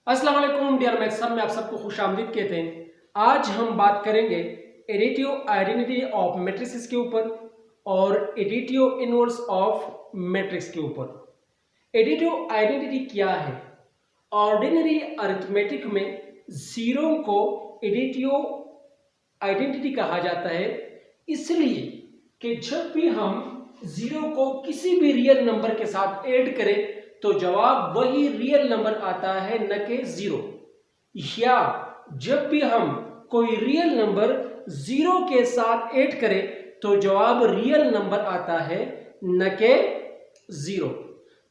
अस्सलाम वालेकुम dear maths में आप सबको खुशामदीद कहते हैं। आज हम बात करेंगे एडिटिव आइडेंटिटी ऑफ मैट्रिसेस के ऊपर और एडिटिव इनवर्स ऑफ मैट्रिक्स के ऊपर। एडिटिव आइडेंटिटी क्या है? ऑर्डिनरी अरिथमेटिक में जीरो को एडिटिव आइडेंटिटी कहा जाता है, इसलिए कि जब भी हम जीरो को किसी भी रियल नंबर के साथ ऐड करें तो जवाब वही रियल नंबर आता है, न कि जीरो। या जब भी हम कोई रियल नंबर जीरो के साथ ऐड करें तो जवाब रियल नंबर आता है, न कि जीरो।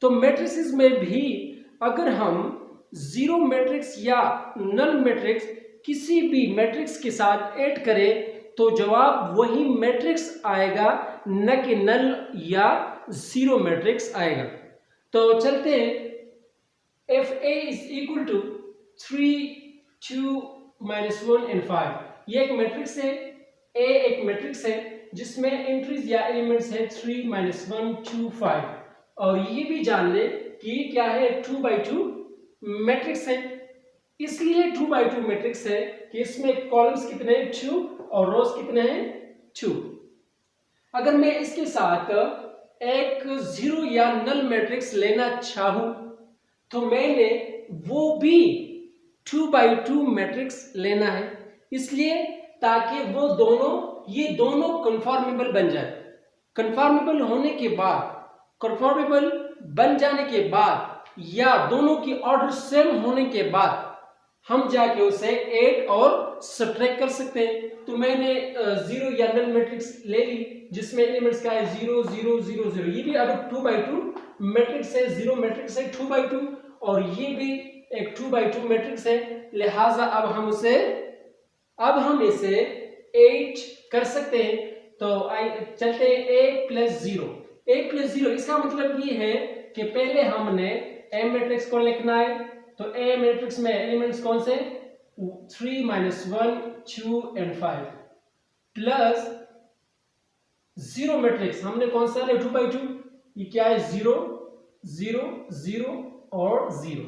तो मैट्रिसेस में भी अगर हम जीरो मैट्रिक्स या नल मैट्रिक्स किसी भी मैट्रिक्स के साथ ऐड करें तो जवाब वही मैट्रिक्स आएगा, न कि नल या जीरो मैट्रिक्स आएगा। तो चलते हैं। F A is equal to 3, 2, -1 and 5। ये एक मैट्रिक्स है। ए एक मैट्रिक्स है जिसमें एंट्रीज या एलिमेंट्स है 3, -1, 2, 5। और ये भी जान ले कि क्या है, 2x2 मैट्रिक्स है। इसलिए 2x2 मैट्रिक्स है कि इसमें कॉलम्स कितने हैं, 2, और रोज कितने हैं, 2। अगर मैं इसके साथ एक जीरो या नल मैट्रिक्स लेना चाहूं तो मैंने वो भी 2x2 मैट्रिक्स लेना है, इसलिए ताकि ये दोनों कन्फॉर्मेबल बन जाए। कन्फॉर्मेबल बन जाने के बाद या दोनों की ऑर्डर सेम होने के बाद हम जाके उसे ऐड और सब्ट्रैक्ट कर सकते हैं। तो मैंने जीरो या नल मैट्रिक्स ले ली जिसमें एलिमेंट्स क्या है, 0, 0, 0, 0। ये भी अब 2x2 मैट्रिक्स है, जीरो मैट्रिक्स है 2x2, और ये भी एक 2x2 मैट्रिक्स है। लिहाजा अब हम इसे 8 कर सकते हैं। तो चलते हैं a + 0। a + 0 इसका मतलब ये है कि पहले हमने A मैट्रिक्स को लिखना है। तो A मैट्रिक्स में एलिमेंट्स कौन से, 3, -1, 2 एंड 5, प्लस जीरो मैट्रिक्स हमने कौन सा है, 2x2। ये क्या है, 0, 0, 0 और 0।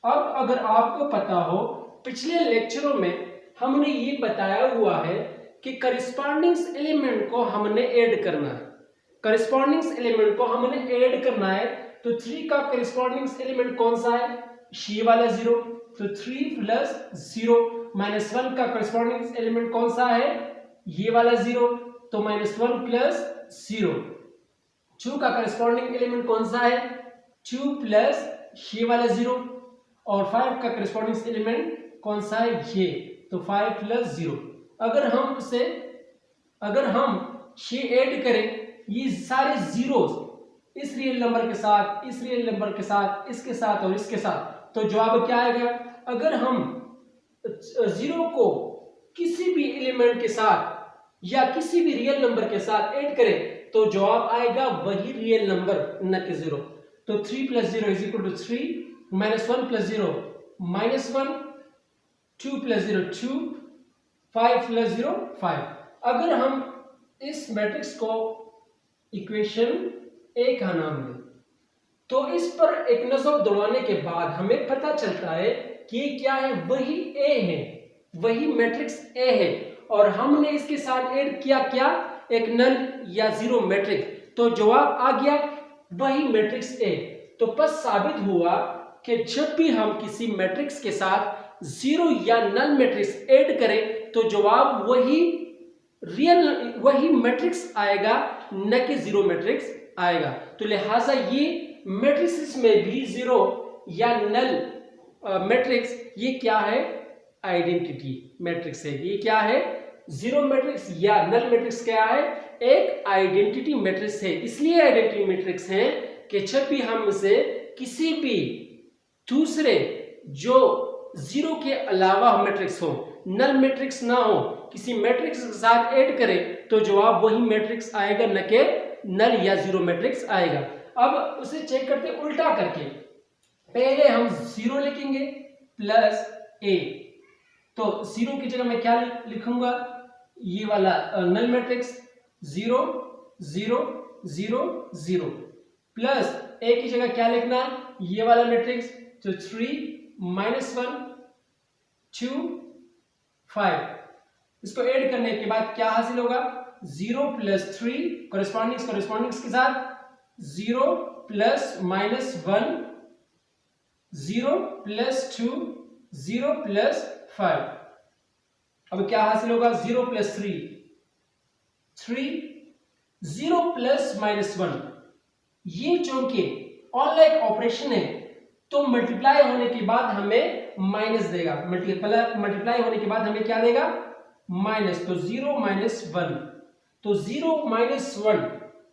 अब अगर आपको पता हो, पिछले लेक्चरों में हमने ये बताया हुआ है कि करस्पॉन्डिंग एलिमेंट को हमने ऐड करना है। करस्पॉन्डिंग एलिमेंट को हमने ऐड करना है तो 3 का करस्पॉन्डिंग एलिमेंट कौन सा है, ये वाला 0। तो 3 + 0, -1 का करस्पॉन्डिंग एलिमेंट कौन सा है, ये वाला 0। तो -1 + 0। 2 का करस्पॉन्डिंग एलिमेंट कौन सा है, 2 + ये वाला 0। और 5 का करस्पॉन्डिंग एलिमेंट कौन सा है, ये। तो 5 + 0। अगर हम ये ऐड करें ये सारे जीरोस इस रियल नंबर के साथ, इस रियल नंबर के साथ, इसके साथ और इसके साथ, तो जवाब क्या आएगा? अगर हम जीरो को किसी भी एलिमेंट के साथ या किसी भी रियल नंबर के साथ ऐड करें तो जवाब आएगा वही रियल नंबर, न कि जीरो। तो 3 + 0 = 3, -1 + 0 -1, 2 + 0 2, 5 + 0 5। अगर हम इस मैट्रिक्स को इक्वेशन ए का नाम दें तो इस पर एक नजर दौड़ाने के बाद हमें पता चलता है कि ये क्या है, वही ए है, वही मैट्रिक्स ए है। और हमने इसके साथ ऐड किया क्या, एक नल या जीरो मैट्रिक्स, तो जवाब आ गया वही मैट्रिक्स ए। तो बस साबित हुआ कि जब भी हम किसी मैट्रिक्स के साथ जीरो या नल मैट्रिक्स ऐड करें तो जवाब वही मैट्रिक्स आएगा, न कि जीरो मैट्रिक्स आएगा। तो लिहाजा ये मैट्रिक्स में भी जीरो या नल मैट्रिक्स ये क्या है, आइडेंटिटी मैट्रिक्स है। ये क्या है, जीरो मैट्रिक्स या नल मैट्रिक्स क्या है, एक आइडेंटिटी मैट्रिक्स है। इसलिए आइडेंटिटी मैट्रिक्स है कि जब भी हम इसे किसी भी दूसरे जो जीरो के अलावा मैट्रिक्स हो, नल मैट्रिक्स ना हो, किसी मैट्रिक्स के साथ ऐड करें तो जवाब वही मैट्रिक्स आएगा, न कि नल या जीरो मैट्रिक्स आएगा। अब उसे चेक करते हैं उल्टा करके। पहले हम 0 लिखेंगे प्लस a। तो 0 की जगह मैं क्या लिखूंगा, ये वाला नल मैट्रिक्स 0, 0, 0, 0, प्लस a की जगह क्या लिखना, ये वाला मैट्रिक्स, तो 3, -1 2 5। इसको ऐड करने के बाद क्या हासिल होगा, 0 + 3 कॉरेस्पॉन्डिंग्स के साथ 0 + -1 0 + 2 0 + 5। अब क्या हासिल होगा, 0 + 3 3 0 + -1। ये चूंकि ऑनलाइक ऑपरेशन है तो मल्टीप्लाई होने के बाद हमें माइनस देगा, मल्टीप्लाई होने के बाद हमें क्या देगा, माइनस। तो 0 - 1, तो 0 - 1,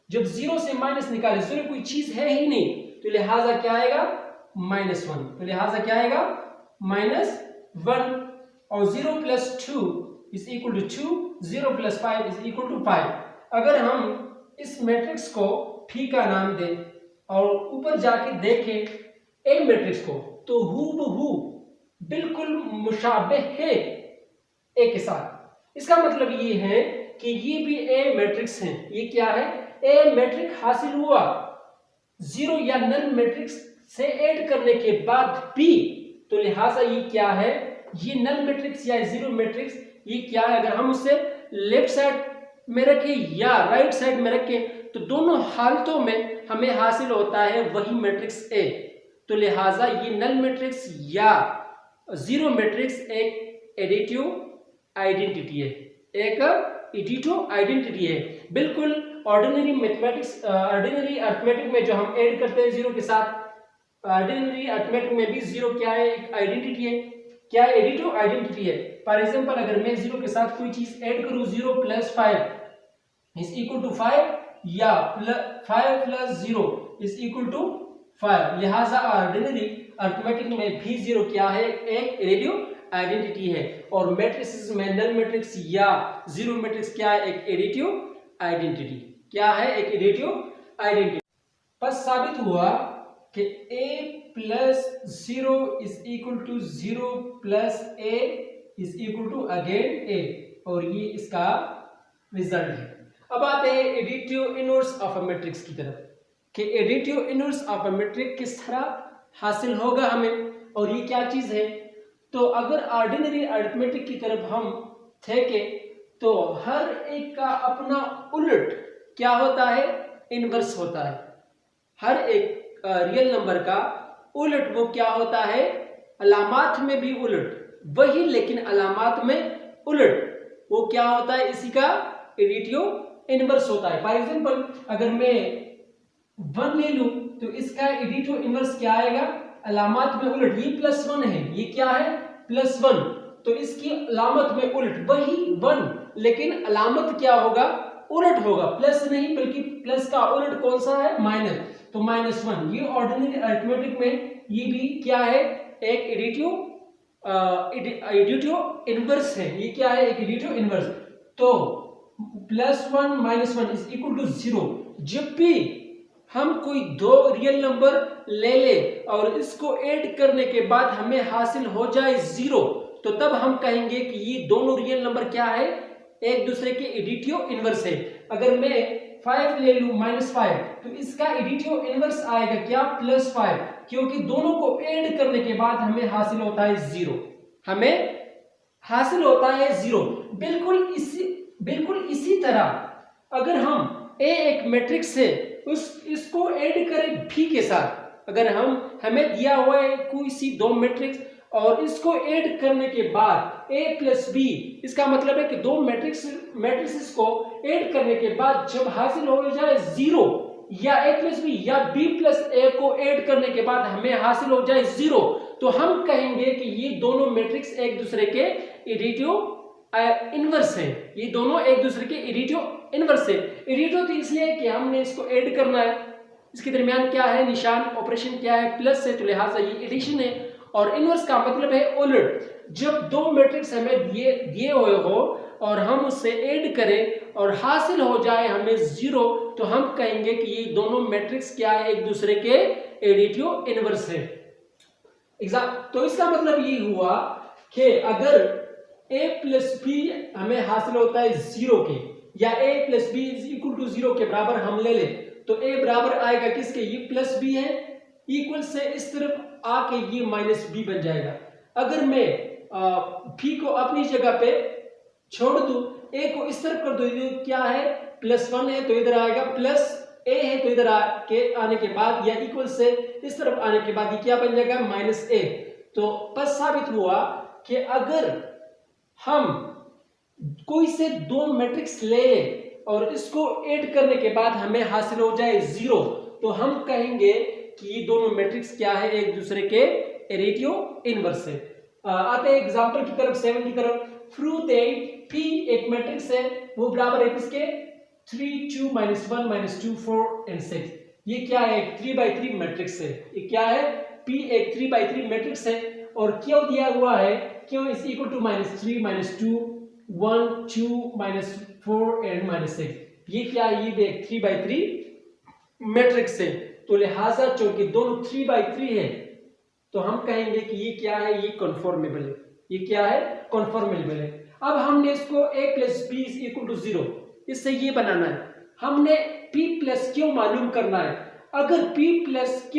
जब 0 से माइनस निकाले, 0 कोई चीज है ही नहीं, तो लिहाजा क्या आएगा, -1। तो लिहाजा क्या आएगा, -1। और 0 + 2 = 2, 0 + 5 = 5। अगर हम इस मैट्रिक्स को फी का नाम दें और ऊपर जाके देखें ए मैट्रिक्स को, तो हूबहू बिल्कुल मुशाबे है ए के साथ। इसका मतलब ये है कि ये भी ए मैट्रिक्स है। ये क्या है, ए मैट्रिक्स हासिल हुआ 0 या नल मैट्रिक्स से ऐड करने के बाद भी, तो लिहाजा ये क्या है, ये नल मैट्रिक्स या 0 मैट्रिक्स ये क्या है। अगर हम उसे लेफ्ट साइड में रखें या राइट साइड में रखें तो दोनों हालतों में हमें हासिल होता है वही मैट्रिक्स ए। तो लिहाजा ये नल मैट्रिक्स या 0 मैट्रिक्स एक एडिटिव आइडेंटिटी है, एक एडिटिव आइडेंटिटी है। बिल्कुल ऑर्डिनरी मैथमेटिक्स, ऑर्डिनरी अरिथमेटिक में जो हम ऐड करते हैं 0 के साथ, ऑर्डिनरी अरिथमेटिक में भी 0 क्या है, एक आइडेंटिटी है। क्या एडिटिव आइडेंटिटी है। फॉर एग्जांपल अगर मैं 0 के साथ कोई चीज ऐड करूं, 0 + 5 = 5 या 5 + 0 = 5। लिहाजा ऑर्डिनरी अरिथमेटिक में भी 0 क्या है, एक एडिटिव आइडेंटिटी है। और मैट्रिसेस में नल मैट्रिक्स या 0 मैट्रिक्स क्या है, एक एडिटिव आइडेंटिटी। क्या है, एक एडिटिव आइडेंटिटी। बस साबित हुआ कि a + 0 = 0 + a = अगेन a, और ये इसका रिजल्ट है। अब आते हैं additive inverse of a matrix की तरफ, कि additive inverse of a matrix किस तरह हासिल होगा हमें, और ये क्या चीज है। तो अगर ऑर्डिनरी अरिथमेटिक की तरफ हम देखें तो हर एक का अपना उलट क्या होता है, इनवर्स होता है। हर एक रियल नंबर का उलट वो क्या होता है, अलामात में भी उलट वही, लेकिन अलामात में उलट वो क्या होता है, इसी का एडिटिव इनवर्स होता है। फॉर एग्जांपल अगर मैं 1 ले लूं तो इसका एडिटिव इनवर्स क्या आएगा, अलामात में उलट। ये +1 है, ये क्या है, +1, तो इसकी अलामत में उलट वही 1, लेकिन अलामत क्या होगा, उलट होगा, प्लस नहीं बल्कि प्लस का उलट कौन सा है, माइनस। तो -1। ये ऑर्डिनरी अरिथमेटिक में ये भी क्या है, एक एडिटिव इनवर्स है। ये क्या है, एक एडिटिव इनवर्स। तो +1 - 1 = 0। जब भी हम कोई दो रियल नंबर ले ले और इसको ऐड करने के बाद हमें हासिल हो जाए 0, तो तब हम कहेंगे कि ये दोनों रियल नंबर क्या है, एक दूसरे के एडिटिव इनवर्स है। अगर मैं 5 ले लूं -5, तो इसका एडिटिव इनवर्स आएगा क्या, +5, क्योंकि दोनों को ऐड करने के बाद हमें हासिल होता है 0, हमें हासिल होता है 0। बिल्कुल इसी तरह अगर हम एक मैट्रिक्स है इसको ऐड करें भी के साथ, अगर हमें दिया हुआ है कोई सी दो मैट्रिक्स और इसको ऐड करने के बाद a + b, इसका मतलब है कि दो मैट्रिक्स को ऐड करने के बाद जब हासिल हो जाए 0, या a + b या b + a को ऐड करने के बाद हमें हासिल हो जाए 0, तो हम कहेंगे कि ये दोनों मैट्रिक्स एक दूसरे के एडिटिव इनवर्स है। ये दोनों एक दूसरे के एडिटिव इनवर्स है। एडिटिव तो इसलिए कि हमने इसको ऐड करना है, इसके दरमियान क्या है, निशान ऑपरेशन क्या है, प्लस है, तो लिहाजा ये एडिशन है। और इनवर्स का मतलब है उलट। जब दो मैट्रिक्स हमें दिए हुए हो और हम उससे ऐड करें और हासिल हो जाए हमें 0, तो हम कहेंगे कि ये दोनों मैट्रिक्स क्या है, एक दूसरे के एडिटिव इनवर्स है। तो इसका मतलब ये हुआ कि अगर a + b हमें हासिल होता है 0 के, या a + b = 0 के बराबर हम ले लें, तो a बराबर आएगा किसके, ये +b है, इक्वल से इस तरफ आके ये माइनस बी बन जाएगा। अगर मैं बी को अपनी जगह पे छोड़ दूं, ए को इस तरफ कर दूं, तो क्या है +1 है तो इधर आएगा, प्लस ए है तो इधर आने के बाद या इक्वल से इस तरफ आने के बाद ये क्या बन जाएगा -a। तो बस साबित हुआ कि अगर हम कोई से दो मैट्रिक्स ले लें और इसको ऐड करने के बाद हमें हासिल हो जाए 0, तो हम कहेंगे कि ये दोनों मैट्रिक्स क्या है, एक दूसरे के रेडियो इनवर्स है। आते हैं एग्जांपल की तरफ 7 की तरफ। प्रूव दैट P एक मैट्रिक्स है, वो बराबर है किसके 3 2 -1 -2 4 and 6। ये क्या है, एक 3x3 मैट्रिक्स है। ये क्या है, P एक 3x3 मैट्रिक्स है और क्यों दिया हुआ है, क्यों इज इक्वल टू -3 -2 1 2 -4 and -6। ये क्या है, ये भी एक 3x3 मैट्रिक्स है। तो लिहाजा चूंकि दोनों 3x3 है तो हम कहेंगे कि ये क्या है, ये कन्फॉर्मेबल है। ये क्या है, कन्फॉर्मेबल है। अब हमने इसको a + b = 0, इससे ये बनाना है। हमने p + q मालूम करना है। अगर p + q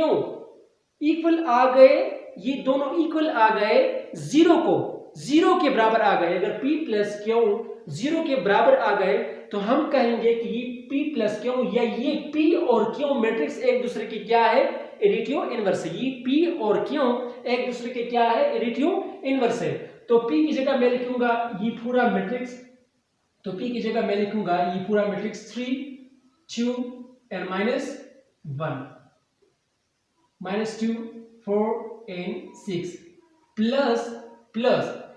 इक्वल आ गए, ये दोनों इक्वल आ गए, 0 के बराबर आ गए, अगर p + q 0 के बराबर आ गए तो हम कहेंगे कि ये p + q या ये p और q मैट्रिक्स एक दूसरे के क्या है, एडिटिव इनवर्स है। ये p और q एक दूसरे के क्या है, एडिटिव इनवर्स है। तो p की जगह मैं लिखूंगा ये पूरा मैट्रिक्स, तो p की जगह मैं लिखूंगा ये पूरा मैट्रिक्स 3 2 and -1 -2 4 and 6 प्लस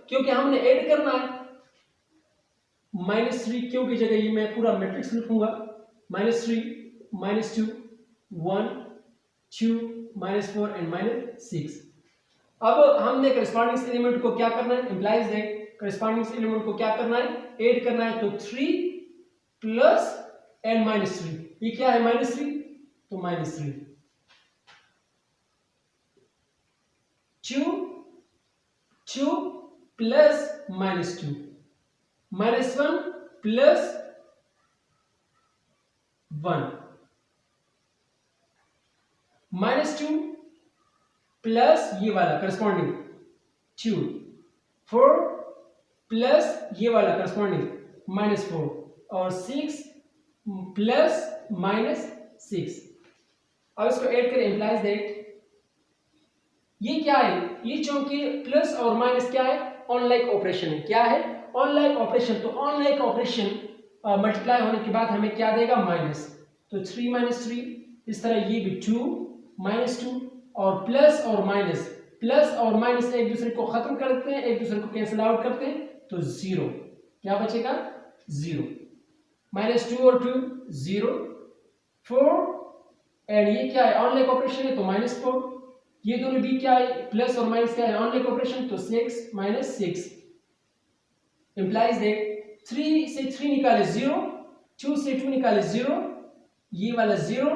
क्योंकि हमने ऐड करना है, -3 क्यों की जगह ये मैं पूरा मैट्रिक्स लिखूंगा -3 -2 1 2 -4 and -6। अब हमने करस्पॉन्डिंग एलिमेंट को क्या करना है, इंप्लाइज दैट करस्पॉन्डिंग एलिमेंट को क्या करना है, ऐड करना है। तो 3 प्लस एंड -3, ये क्या है -3, तो -3 2 प्लस -2 -1 प्लस 1 -2 प्लस ये वाला करस्पॉन्डिंग 2 4 प्लस ये वाला करस्पॉन्डिंग -4 और 6 प्लस -6। अब इसको ऐड करें, इंप्लाइज दैट ये क्या है, ये चूंकि प्लस और माइनस क्या है, ऑनलाइक ऑपरेशन है। क्या है, ऑनलाइक ऑपरेशन। तो ऑनलाइक ऑपरेशन मल्टीप्लाई होने के बाद हमें क्या देगा, माइनस। तो 3 -3 इस तरह, ये भी 2 -2 और प्लस और माइनस एक दूसरे को खत्म कर देते हैं, एक दूसरे को कैंसिल आउट करते हैं, तो 0 क्या बचेगा, 0 -2 और 2 0 4 एंड ये क्या है, ऑनलाइक ऑपरेशन है तो -4, ये दोनों भी क्या है, प्लस और माइनस क्या है, ऑनलाइक ऑपरेशन, तो 6 -6 इंप्लाइज दैट 3 से 3 निकाले 0, 2 से 2 निकाले 0, ये वाला 0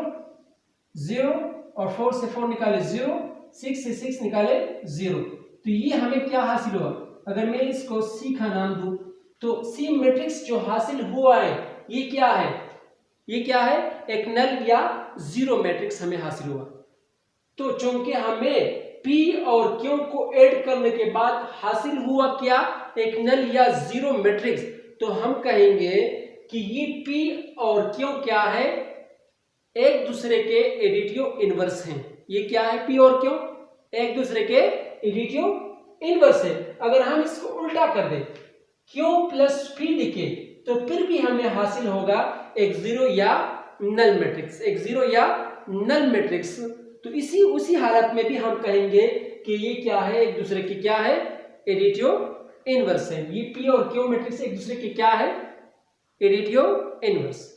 0 और 4 से 4 निकाले 0, 6 से 6 निकाले 0। तो ये हमें क्या हासिल हुआ, अगर मैं इसको C का नाम दूं तो C मैट्रिक्स जो हासिल हुआ है ये क्या है, ये क्या है, एक नल या जीरो मैट्रिक्स हमें हासिल हुआ। तो चूंकि हमें P और Q को ऐड करने के बाद हासिल हुआ क्या, एक नल या जीरो मैट्रिक्स, तो हम कहेंगे कि ये P और Q क्या है, एक दूसरे के एडिटिव इनवर्स हैं। ये क्या है, P और Q एक दूसरे के एडिटिव इनवर्स है। अगर हम इसको उल्टा कर दें, Q प्लस P लिखे तो फिर भी हमें हासिल होगा एक जीरो या नल मैट्रिक्स, एक जीरो या नल मैट्रिक्स। तो उसी हालत में भी हम कहेंगे कि ये क्या है, एक दूसरे की क्या है, एडिटिव इनवर्स है। ये P और Q मैट्रिक्स एक दूसरे की क्या है, एडिटिव इनवर्स।